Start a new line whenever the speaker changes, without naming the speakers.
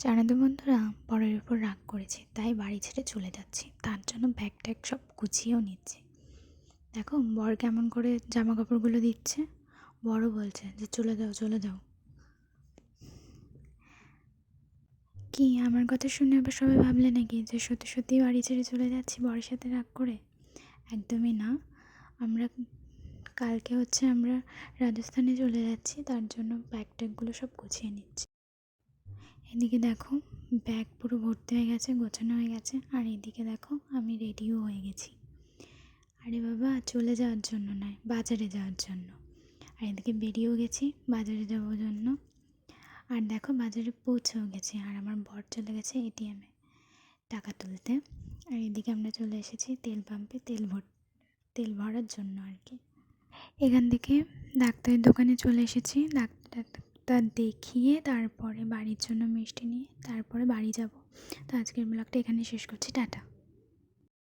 জানো তো বন্ধুরা, বরের উপর রাগ করেছি তাই বাড়ি ছেড়ে চলে যাচ্ছি। তার জন্য ব্যাগ ট্যাগ সব গুছিয়েও নিচ্ছি। দেখো বর কেমন করে জামা কাপড়গুলো দিচ্ছে। বড় বলছে যে চলে যাও চলে যাও। কি আমার কথা শুনে আবার সবাই ভাবলে নাকি যে সত্যি সত্যি বাড়ি ছেড়ে চলে যাচ্ছি বরের সাথে রাগ করে? একদমই না। আমরা কালকে আমরা রাজস্থানে চলে যাচ্ছি, তার জন্য ব্যাগ ট্যাগগুলো সব গুছিয়ে নিচ্ছি। এদিকে দেখো ব্যাগ পুরো ভর্তি হয়ে গেছে, গোছানো হয়ে গেছে। আর এদিকে দেখো আমি রেডিও হয়ে গেছি। আরে বাবা, চলে যাওয়ার জন্য নয়, বাজারে যাওয়ার জন্য। আর এদিকে বেরিয়েও গেছি বাজারে যাওয়ার জন্য। আর দেখো বাজারে পৌঁছেও গেছি। আর আমার বর চলে গেছে এটিএমে টাকা তুলতে। আর এদিকে আমরা চলে এসেছি তেল পাম্পে তেল ভরার জন্য আর কি। এখান থেকে ডাক্তারের দোকানে চলে এসেছি। ডাক্তার দেখিয়ে তারপরে বাড়ির জন্য মিষ্টি নিয়ে তারপরে বাড়ি যাব। তো আজকের ব্লগটা এখানে শেষ করছি। টাটা।